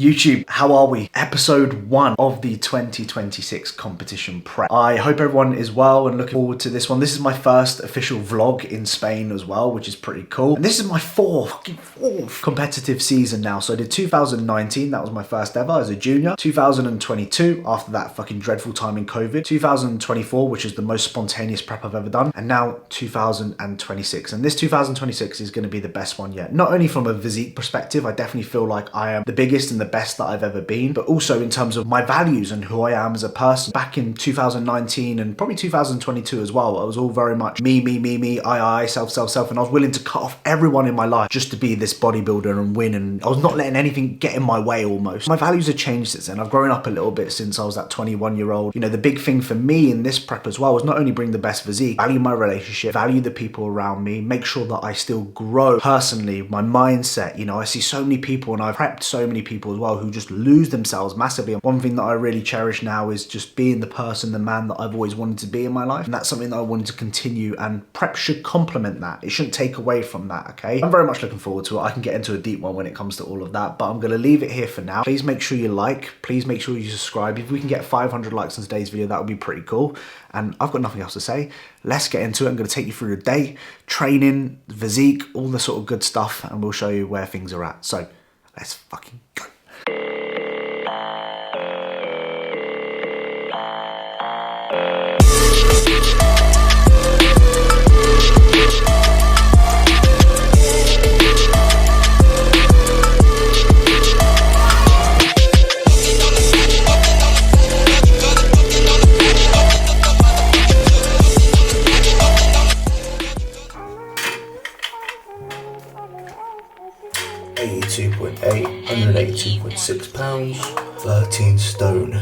YouTube, how are we? Episode 1 of the 2026 competition prep. I hope everyone is well and looking forward to this one. This is my first official vlog in Spain as well, which is pretty cool. And this is my fourth competitive season now. So I did 2019, that was my first ever as a junior. 2022, after that fucking dreadful time in COVID. 2024, which is the most spontaneous prep I've ever done. And now 2026. And this 2026 is going to be the best one yet. Not only from a physique perspective, I definitely feel like I am the biggest and the best that I've ever been, but also in terms of my values and who I am as a person. Back in 2019 and probably 2022 as well, I was all very much me, I, self, and I was willing to cut off everyone in my life just to be this bodybuilder and win, and I was not letting anything get in my way almost. My values have changed since then. I've grown up a little bit since I was that 21-year-old. You know, the big thing for me in this prep as well was not only bring the best physique, value my relationship, value the people around me, make sure that I still grow personally, my mindset. You know, I see so many people and I've prepped so many people as well who just lose themselves massively. And one thing that I really cherish now is just being the person, the man that I've always wanted to be in my life. And that's something that I wanted to continue, and prep should complement that. It shouldn't take away from that, okay? I'm very much looking forward to it. I can get into a deep one when it comes to all of that, but I'm gonna leave it here for now. Please make sure you like, please make sure you subscribe. If we can get 500 likes on today's video, that would be pretty cool. And I've got nothing else to say. Let's get into it. I'm gonna take you through the day, training, physique, all the sort of good stuff, and we'll show you where things are at. So let's fucking go. 82.8, 182.6 pounds, 13 stone.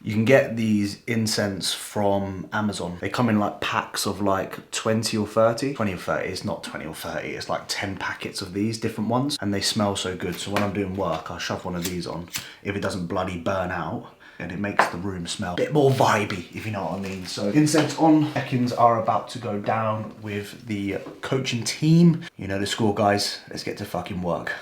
You can get these incense from Amazon. They come in like packs of like 20 or 30. 20 or 30, it's not 20 or 30, it's like 10 packets of these different ones, and they smell so good. So when I'm doing work, I'll shove one of these on if it doesn't bloody burn out, and it makes the room smell a bit more vibey, if you know what I mean. So incense on, seconds are about to go down with the coaching team. You know the score, guys. Let's get to fucking work.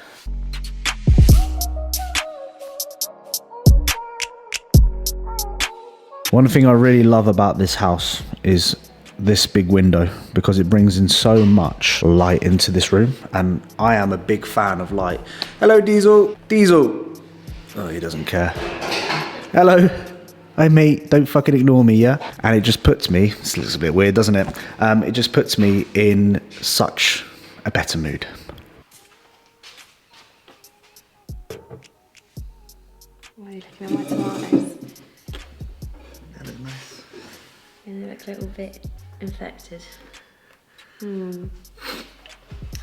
One thing I really love about this house is this big window, because it brings in so much light into this room, and I am a big fan of light. Hello, Diesel. Diesel. Oh, he doesn't care. Hello. Hey, mate, don't fucking ignore me, yeah? And it just puts me, this looks a bit weird, doesn't it? It just puts me in such a better mood. Why are you looking at my tomatoes? They look nice. They look a little bit infected.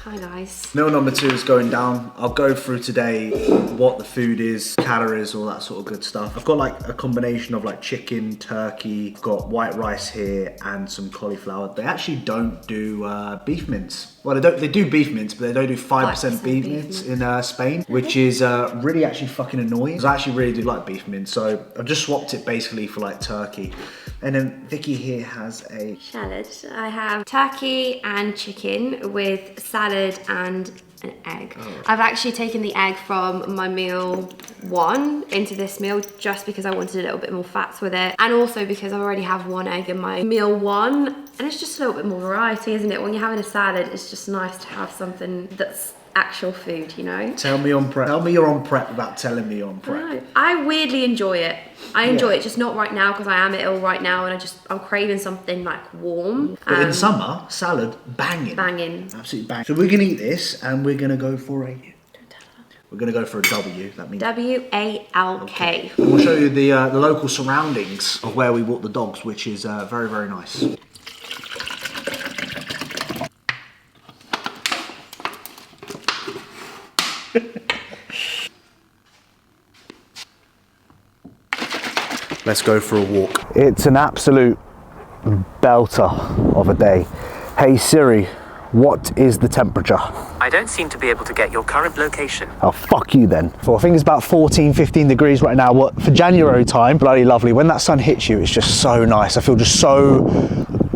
Hi guys. Meal number 2 is going down. I'll go through today what the food is, calories, all that sort of good stuff. I've got like a combination of like chicken, turkey, I've got white rice here and some cauliflower. They actually don't do beef mince. Well, they do beef mince, but they don't do 5% beef mince in Spain, which is really actually fucking annoying, because I actually really do like beef mince. So I've just swapped it basically for like turkey. And then Vicky here has a salad. I have turkey and chicken with salad and an egg. Oh. I've actually taken the egg from my meal 1 into this meal just because I wanted a little bit more fats with it, and also because I already have 1 egg in my meal 1, and it's just a little bit more variety, isn't it? When you're having a salad, it's just nice to have something that's actual food, you know? Tell me on prep. Tell me you're on prep without telling me on prep. I weirdly enjoy it. I enjoy it, just not right now because I am ill right now, and I'm craving something like warm. But in summer, salad, banging. Banging. Absolutely banging. So we're gonna eat this and we're gonna go for a We're going to go for a W. That means W-A-L-K. Okay. And we'll show you the local surroundings of where we walk the dogs, which is very, very nice. Let's go for a walk. It's an absolute belter of a day. Hey Siri, what is the temperature? I don't seem to be able to get your current location. Oh, fuck you then. Well, I think it's about 14, 15 degrees right now. What, for January time, bloody lovely. When that sun hits you, it's just so nice. I feel just so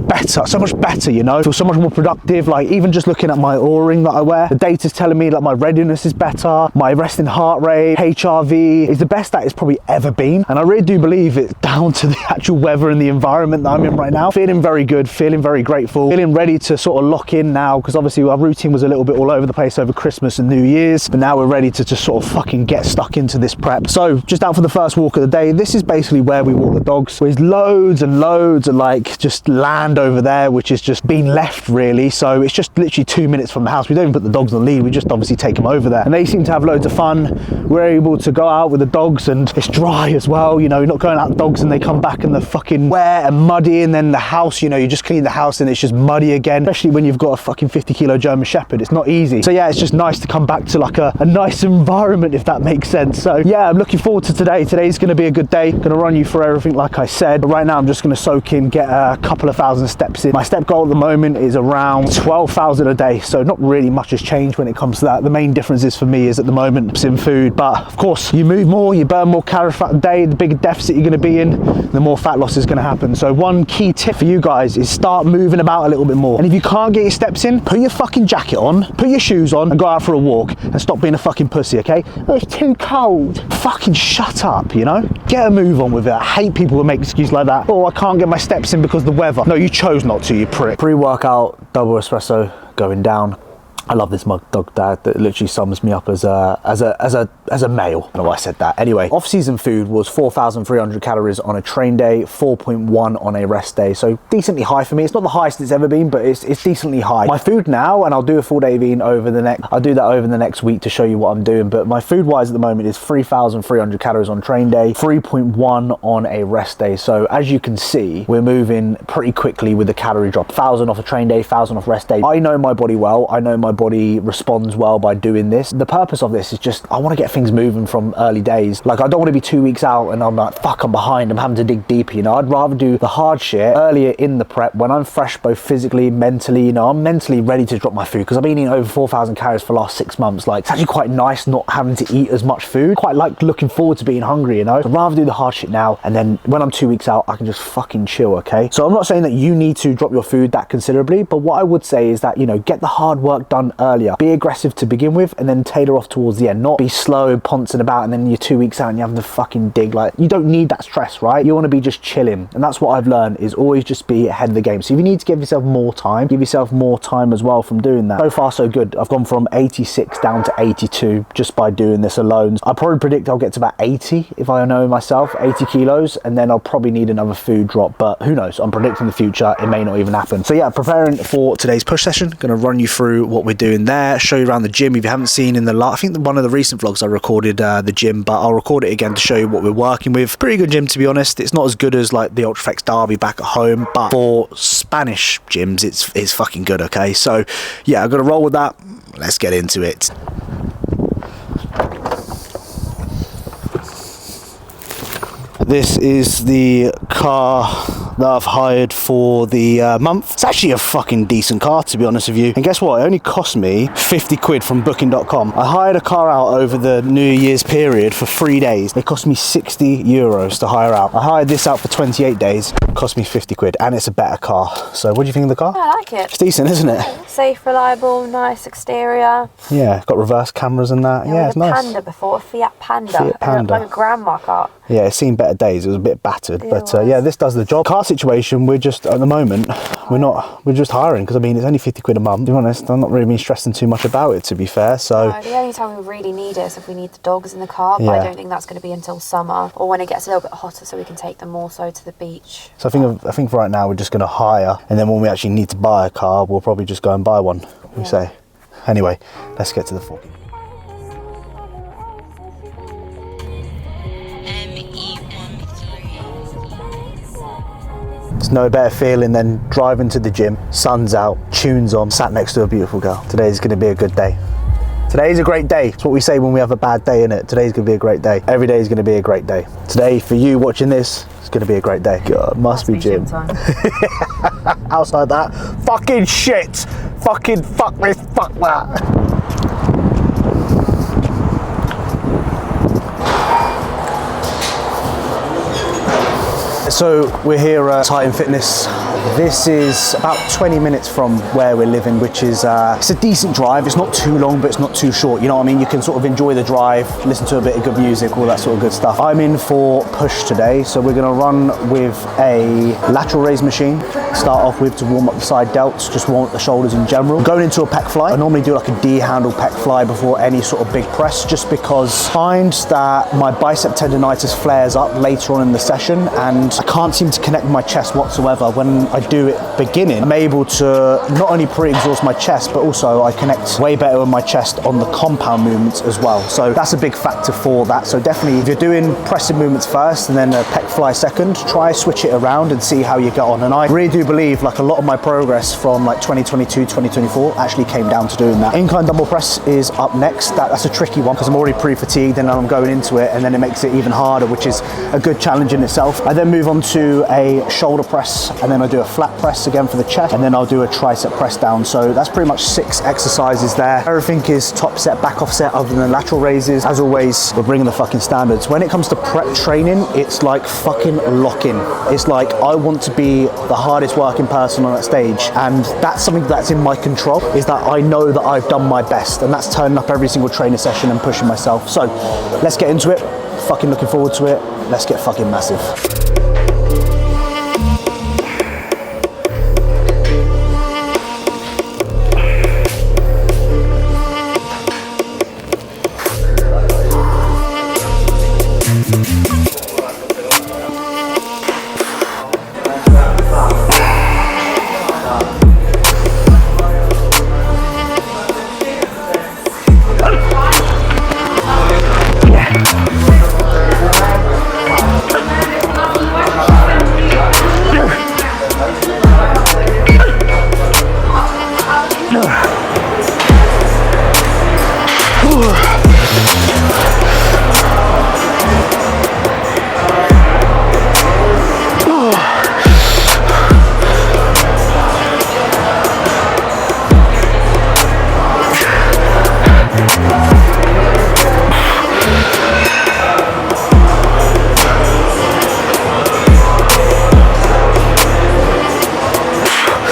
better, so much better, you know? I feel so much more productive. Like, even just looking at my O-ring that I wear, the data's telling me like my readiness is better, my resting heart rate, HRV is the best that it's probably ever been. And I really do believe it's down to the actual weather and the environment that I'm in right now. Feeling very good, feeling very grateful, feeling ready to sort of lock in now, because obviously our routine was a little bit all over the place over Christmas and New Year's, but now we're ready to just sort of fucking get stuck into this prep. So just out for the first walk of the day. This is basically where we walk the dogs. There's loads and loads of like just land over there, which is just been left really. So it's just literally 2 minutes from the house. We don't even put the dogs on the lead, we just obviously take them over there, and they seem to have loads of fun. We're able to go out with the dogs, and it's dry as well, you know. You're not going out with dogs and they come back and they're fucking wet and muddy, and then the house, you know, you just clean the house and it's just muddy again, especially when you've got a fucking 50-kilo German Shepherd. It's not easy. So yeah, it's just nice to come back to like a nice environment, if that makes sense. So yeah, I'm looking forward to today. Today's going to be a good day. Going to run you through everything like I said, but right now I'm just going to soak in, get a couple of thousand steps in. My step goal at the moment is around 12,000 a day, so not really much has changed when it comes to that. The main difference is for me is at the moment it's in food, but of course you move more, you burn more calorie fat a day, the bigger deficit you're going to be in, the more fat loss is going to happen. So one key tip for you guys is start moving about a little bit more, and if you can't get your steps in, put your fucking jacket on, put your shoes on and go out for a walk, and stop being a fucking pussy, okay? Oh, it's too cold. Fucking shut up, you know? Get a move on with it. I hate people who make excuses like that. Oh, I can't get my steps in because of the weather. No, you chose not to, you prick. Pre-workout, double espresso going down. I love this mug dog dad that literally sums me up as a male. I don't know why I said that. Anyway, off-season food was 4,300 calories on a train day, 4.1 on a rest day. So decently high for me. It's not the highest it's ever been, but it's decently high. My food now, and I'll do a full day eating over the next, I'll do that over the next week to show you what I'm doing. But my food wise at the moment is 3,300 calories on train day, 3.1 on a rest day. So as you can see, we're moving pretty quickly with the calorie drop. 1,000 off a train day, 1,000 off rest day. I know my body well. I know my body responds well by doing this. The purpose of this is just, I want to get things moving from early days. Like, I don't want to be 2 weeks out and I'm like, fuck, I'm behind, I'm having to dig deeper, you know. I'd rather do the hard shit earlier in the prep when I'm fresh, both physically, mentally, you know. I'm mentally ready to drop my food because I've been eating over 4,000 calories for the last 6 months. Like, it's actually quite nice not having to eat as much food. Quite like looking forward to being hungry, you know. I'd rather do the hard shit now, and then when I'm 2 weeks out, I can just fucking chill, okay? So I'm not saying that you need to drop your food that considerably, but what I would say is that, you know, get the hard work done earlier. Be aggressive to begin with and then tailor off towards the end. Not be slow, poncing about, and then you're 2 weeks out and you're having to fucking dig. Like, you don't need that stress, right? You want to be just chilling. And that's what I've learned, is always just be ahead of the game. So if you need to give yourself more time, give yourself more time as well from doing that. So far so good. I've gone from 86 down to 82 just by doing this alone. I probably predict I'll get to about 80 if I know myself, 80 kilos, and then I'll probably need another food drop, but who knows? I'm predicting the future. It may not even happen. So yeah, preparing for today's push session. Gonna run you through what we're doing there, show you around the gym. If you haven't seen in the last, I think one of the recent vlogs I recorded the gym, but I'll record it again to show you what we're working with. Pretty good gym, to be honest. It's not as good as like the Ultraflex Derby back at home, but for Spanish gyms, it's fucking good, okay? So yeah, I'm gonna roll with that. Let's get into it. This is the car that I've hired for the month. It's actually a fucking decent car, to be honest with you. And guess what? It only cost me 50 quid from booking.com. I hired a car out over the New Year's period for 3 days. It cost me 60 euros to hire out. I hired this out for 28 days. It cost me 50 quid, and it's a better car. So what do you think of the car? I like it. It's decent, isn't it? Safe, reliable, nice exterior. Yeah, got reverse cameras and that. Yeah, it's nice. Panda before, Fiat Panda. Fiat Panda. Like a grandma car. Yeah, it's seen better days. It was a bit battered, but yeah, this does the job. Car situation, we're just, at the moment, we're just hiring, because I mean, it's only 50 quid a month. To be honest, I'm not really been stressing too much about it, to be fair. So the only time we really need it is if we need the dogs in the car, but I don't think that's going to be until summer, or when it gets a little bit hotter, so we can take them more so to the beach. So I think for right now we're just going to hire, and then when we actually need to buy a car, we'll probably just go and buy one. We say. Anyway, let's get to the fork. no better feeling than driving to the gym, sun's out, tunes on, sat next to a beautiful girl. Today's gonna be a good day. Today's a great day. It's what we say when we have a bad day, innit? Today's gonna be a great day. Every day is gonna be a great day. Today, for you watching this, it's gonna be a great day. God, must be gym time. Outside that, fucking shit. Fucking fuck this, fuck that. So we're here at Titan Fitness. This is about 20 minutes from where we're living, which is, it's a decent drive. It's not too long, but it's not too short. You know what I mean? You can sort of enjoy the drive, listen to a bit of good music, all that sort of good stuff. I'm in for push today. So we're gonna run with a lateral raise machine. Start off with to warm up the side delts, just warm up the shoulders in general. Going into a pec fly. I normally do like a D handle pec fly before any sort of big press, just because I find that my bicep tendonitis flares up later on in the session and I can't seem to connect with my chest whatsoever. When I do it beginning, I'm able to not only pre-exhaust my chest, but also I connect way better with my chest on the compound movements as well. So that's a big factor for that. So definitely, if you're doing pressing movements first and then a pec fly second, try switch it around and see how you get on. And I really do believe like a lot of my progress from like 2022, 2024 actually came down to doing that. Incline dumbbell press is up next. That's a tricky one because I'm already pre-fatigued and then I'm going into it, and then it makes it even harder, which is a good challenge in itself. I then move on to a shoulder press, and then I do a flat press again for the chest, and then I'll do a tricep press down. So that's pretty much 6 exercises there. Everything is top set, back off set, other than lateral raises. As always, we're bringing the fucking standards. When it comes to prep training, it's like fucking lock-in. It's like I want to be the hardest working person on that stage, and that's something that's in my control, is that I know that I've done my best, and that's turning up every single training session and pushing myself. So let's get into it. Fucking looking forward to it. Let's get fucking massive.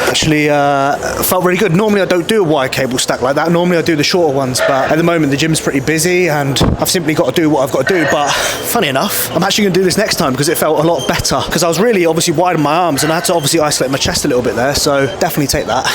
Actually felt really good. Normally I don't do a wire cable stack like that. Normally I do the shorter ones, but at the moment the gym's pretty busy and I've simply got to do what I've got to do. But funny enough, I'm actually going to do this next time because it felt a lot better, because I was really obviously wide on my arms and I had to obviously isolate my chest a little bit there, so definitely take that.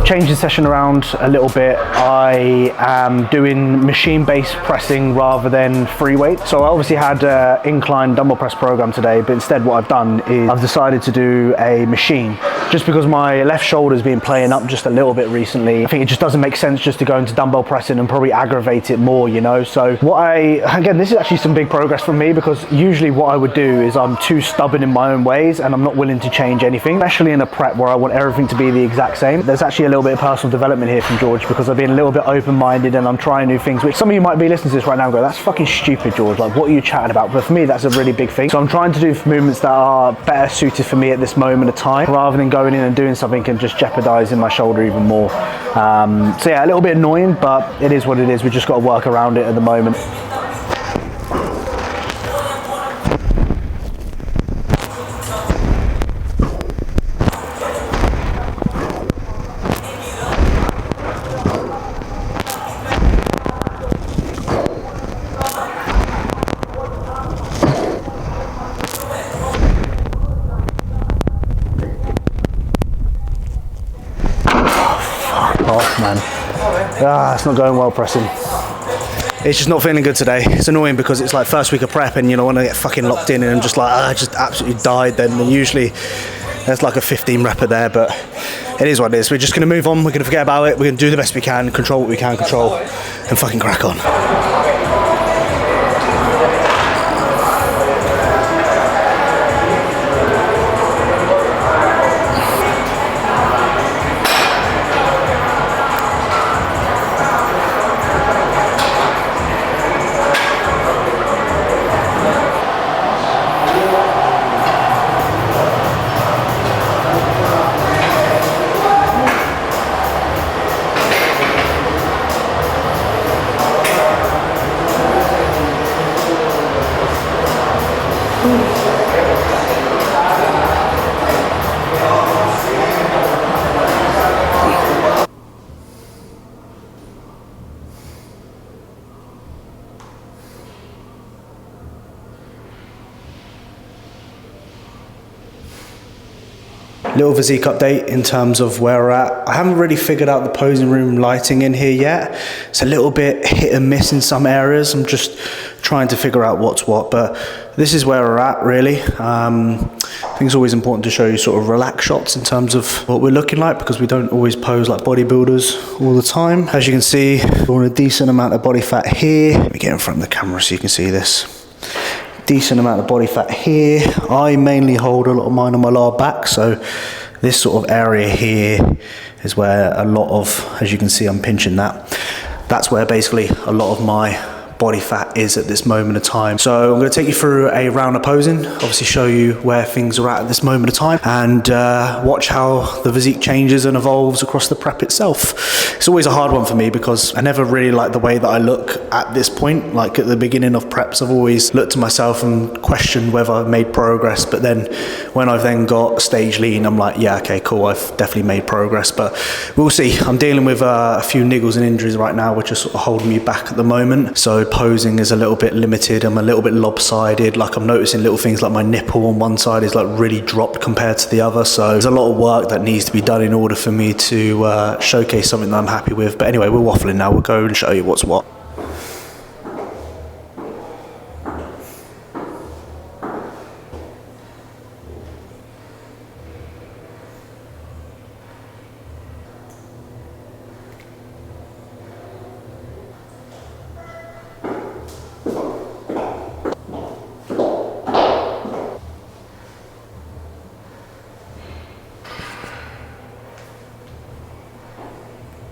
Change the session around a little bit. I am doing machine-based pressing rather than free weight. So I obviously had an incline dumbbell press program today, but instead what I've done is I've decided to do a machine, just because my left shoulder's been playing up just a little bit recently. I think it just doesn't make sense just to go into dumbbell pressing and probably aggravate it more, you know. So again, this is actually some big progress from me, because usually what I would do is I'm too stubborn in my own ways and I'm not willing to change anything, especially in a prep where I want everything to be the exact same. There's actually a little bit of personal development here from George, because I've been a little bit open-minded and I'm trying new things, which some of you might be listening to this right now and go, that's fucking stupid, George, like what are you chatting about? But for me, that's a really big thing. So I'm trying to do movements that are better suited for me at this moment of time, rather than going in and doing something and just jeopardizing my shoulder even more. So yeah, a little bit annoying, but it is what it is. We've just got to work around it at the moment. man. It's not going well pressing. It's just not feeling good today. It's annoying because it's like first week of prep and, you know, when I get fucking locked in and I'm just like, I just absolutely died then. And usually there's like a 15 repper there, but it is what it is. We're just going to move on. We're going to forget about it. We're going to do the best we can, control what we can control, and fucking crack on. Little physique update in terms of where we're at. I haven't really figured out the posing room lighting in here yet. It's a little bit hit and miss in some areas. I'm just trying to figure out what's what, but this is where we're at really. I think it's always important to show you sort of relaxed shots in terms of what we're looking like, because we don't always pose like bodybuilders all the time. As you can see, we're on a decent amount of body fat here. Let me get in front of the camera so you can see this. Decent amount of body fat here. I mainly hold a lot of mine on my lower back, so this sort of area here is where a lot of, as you can see, I'm pinching that. That's where basically a lot of my body fat is at this moment of time. So I'm going to take you through a round of posing, obviously show you where things are at this moment of time, and watch how the physique changes and evolves across the prep itself. It's always a hard one for me because I never really like the way that I look at this point. Like at the beginning of preps, I've always looked at myself and questioned whether I've made progress, but then when I've then got stage lean, I'm like, yeah, okay, cool, I've definitely made progress, but we'll see. I'm dealing with a few niggles and injuries right now, which are sort of holding me back at the moment. So posing is a little bit limited. I'm a little bit lopsided. Like I'm noticing little things like my nipple on one side is like really dropped compared to the other. So there's a lot of work that needs to be done in order for me to showcase something that I'm happy with. But anyway, we're waffling now. We'll go and show you what's what.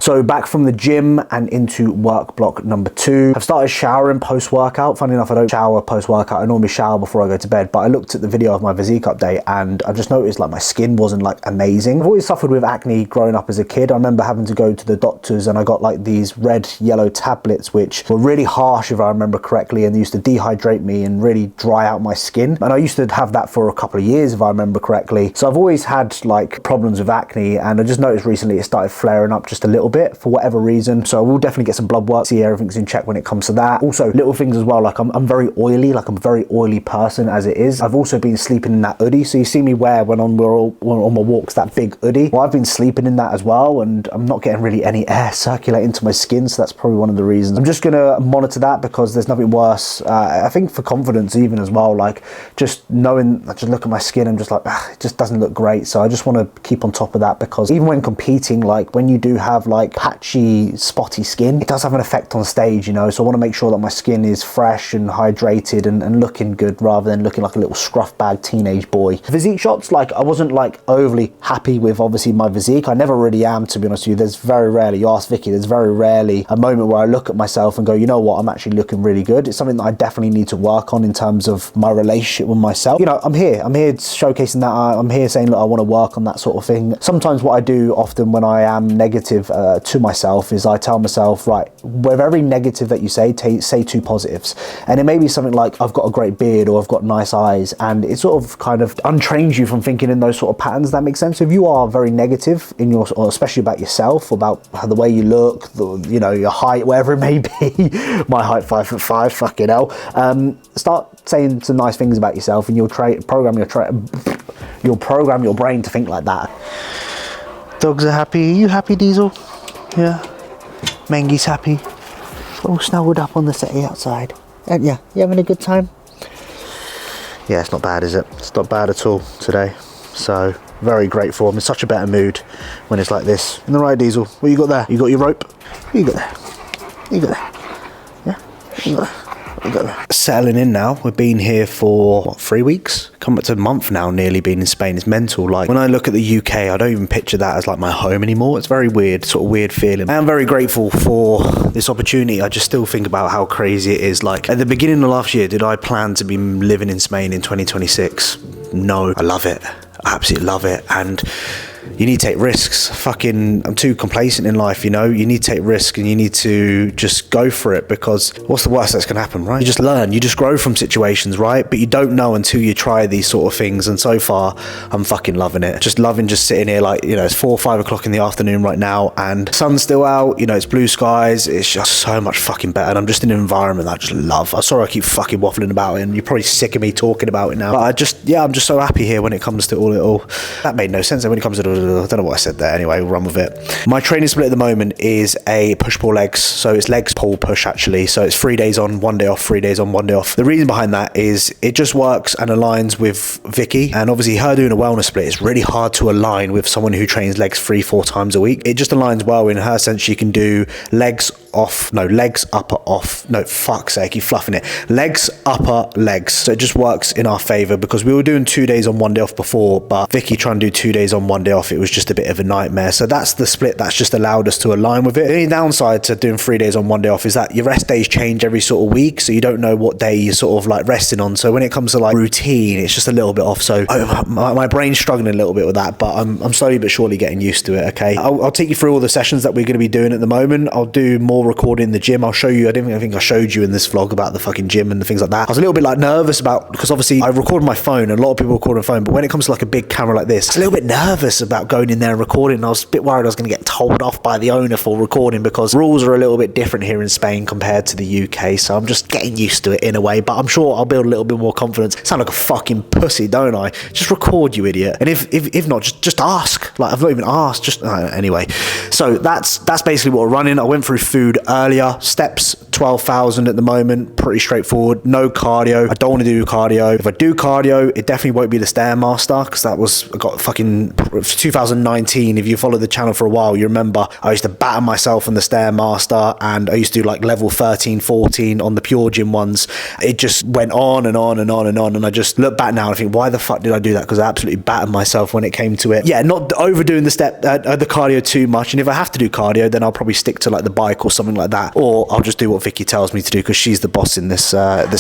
So back from the gym and into work block number 2. I've started showering post-workout. Funny enough, I don't shower post-workout. I normally shower before I go to bed, but I looked at the video of my physique update and I just noticed like my skin wasn't like amazing. I've always suffered with acne growing up as a kid. I remember having to go to the doctors and I got like these red, yellow tablets, which were really harsh if I remember correctly, and they used to dehydrate me and really dry out my skin. And I used to have that for a couple of years if I remember correctly. So I've always had like problems with acne, and I just noticed recently it started flaring up just a little bit for whatever reason. So I will definitely get some blood work, see everything's in check when it comes to that. Also little things as well, like I'm very oily, like I'm a very oily person as it is. I've also been sleeping in that hoodie, so you see me wear when on my walks that big hoodie. Well, I've been sleeping in that as well, and I'm not getting really any air circulating to my skin, so that's probably one of the reasons. I'm just gonna monitor that because there's nothing worse, I think, for confidence even as well, like just knowing, I just look at my skin, I'm just like, it just doesn't look great. So I just want to keep on top of that, because even when competing, like when you do have like patchy, spotty skin, it does have an effect on stage, you know. So I want to make sure that my skin is fresh and hydrated and looking good, rather than looking like a little scruff bag teenage boy. Physique shots, like I wasn't like overly happy with obviously my physique. I never really am, to be honest with you. There's very rarely, you ask Vicky, there's very rarely a moment where I look at myself and go, you know what, I'm actually looking really good. It's something that I definitely need to work on in terms of my relationship with myself. You know, I'm here showcasing that. I'm here saying, look, I want to work on that sort of thing. Sometimes what I do often when I am negative to myself is I tell myself, right, with every negative that you say 2 positives. And it may be something like, I've got a great beard, or I've got nice eyes, and it sort of kind of untrains you from thinking in those sort of patterns. That makes sense. So if you are very negative in your, or especially about yourself, about the way you look, you know, your height, whatever it may be, my height 5'5", fucking hell, start saying some nice things about yourself, and you'll program your brain to think like that. Dogs are happy. Are you happy, Diesel? Yeah. Mengi's happy. All snuggled up on the settee outside. And yeah, you having a good time? Yeah, it's not bad, is it? It's not bad at all today. So, very grateful. I'm in such a better mood when it's like this. In the right, Diesel. What you got there? You got your rope? What you got there? You got there? Yeah? You got there? Settling in now. We've been here for what, 3 weeks, come up to a month now, nearly been in Spain. It's mental. Like when I look at the UK, I don't even picture that as like my home anymore. It's very weird, sort of weird feeling. I am very grateful for this opportunity. I just still think about how crazy it is. Like at the beginning of last year, did I plan to be living in Spain in 2026? No. I love it. I absolutely love it. And you need to take risks. I'm too complacent in life, you know. You need to take risks and you need to just go for it, because what's the worst that's going to happen, right? You just learn, you just grow from situations, right? But you don't know until you try these sort of things. And so far, I'm fucking loving it. Just loving just sitting here, like, you know, it's 4 or 5 o'clock in the afternoon right now and sun's still out, you know, it's blue skies. It's just so much fucking better. And I'm just in an environment that I just love. I'm sorry I keep fucking waffling about it and you're probably sick of me talking about it now. But I'm just so happy here when it comes to all. That made no sense. When it comes to I don't know what I said there. Anyway, we'll run with it. My training split at the moment is a push-pull legs. So it's legs, pull, push actually. So it's 3 days on, 1 day off, 3 days on, 1 day off. The reason behind that is it just works and aligns with Vicky. And obviously her doing a wellness split, it's really hard to align with someone who trains legs 3-4 times a week. It just aligns well in her sense. She can do legs, upper, off. No, fuck's sake, you're fluffing it. Legs, upper, legs. So it just works in our favor, because we were doing 2 days on, 1 day off before, but Vicky trying to do 2 days on, 1 day off, it was just a bit of a nightmare. So that's the split that's just allowed us to align with it. The only downside to doing 3 days on, 1 day off is that your rest days change every sort of week, so you don't know what day you're sort of like resting on. So when it comes to like routine, it's just a little bit off. So my brain's struggling a little bit with that, but I'm slowly but surely getting used to it. Okay, I'll take you through all the sessions that we're going to be doing at the moment. I'll do more recording in the gym. I'll show you. I think I showed you in this vlog about the fucking gym and the things like that. I was a little bit like nervous about, because obviously I record my phone and a lot of people record on phone, but when it comes to like a big camera like this, I was a little bit nervous about going in there and recording. And I was a bit worried I was going to get told off by the owner for recording, because rules are a little bit different here in Spain compared to the UK. So I'm just getting used to it in a way, but I'm sure I'll build a little bit more confidence. I sound like a fucking pussy, don't I? Just record, you idiot. And if not, just ask. Like I've not even asked. Just anyway. So that's basically what we're running. I went through food earlier. Steps 12,000 at the moment, pretty straightforward. No cardio. I don't want to do cardio. If I do cardio, it definitely won't be the Stairmaster, because I got fucking 2019. If you follow the channel for a while, you remember I used to batter myself on the Stairmaster, and I used to do like level 13, 14 on the Pure Gym ones. It just went on and on and on and on, and I just look back now and I think, why the fuck did I do that? Because I absolutely battered myself when it came to it. Yeah, not overdoing the cardio too much, and if I have to do cardio, then I'll probably stick to like the bike or something like that, or I'll just do what Vicky tells me to do, because she's the boss in this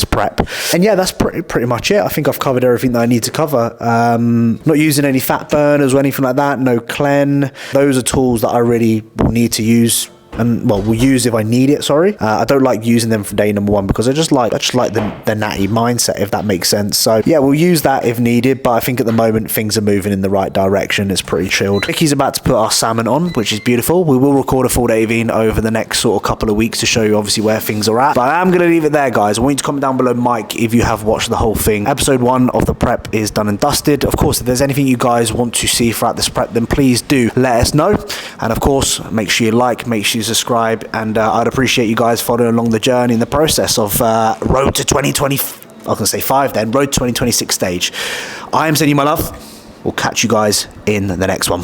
prep. And yeah, that's pretty much it. I think I've covered everything that I need to cover. Not using any fat burners or anything like that. No clen. Those are tools that I really will need to use, and well, will use if I need it. Sorry, I don't like using them for day number one, because I just like the natty mindset, if that makes sense. So yeah, we'll use that if needed, but I think at the moment things are moving in the right direction. It's pretty chilled. Vicky's about to put our salmon on, which is beautiful. We will record a full day of eating over the next sort of couple of weeks to show you obviously where things are at, but I am going to leave it there, guys. I want you to comment down below, Mike, if you have watched the whole thing. Episode 1 of the prep is done and dusted. Of course, if there's anything you guys want to see throughout this prep, then please do let us know. And of course, make sure you like, make sure you subscribe, and I'd appreciate you guys following along the journey in the process of road to 2020. I was going to say 5 then, road to 2026 stage. I am sending you my love. We'll catch you guys in the next one.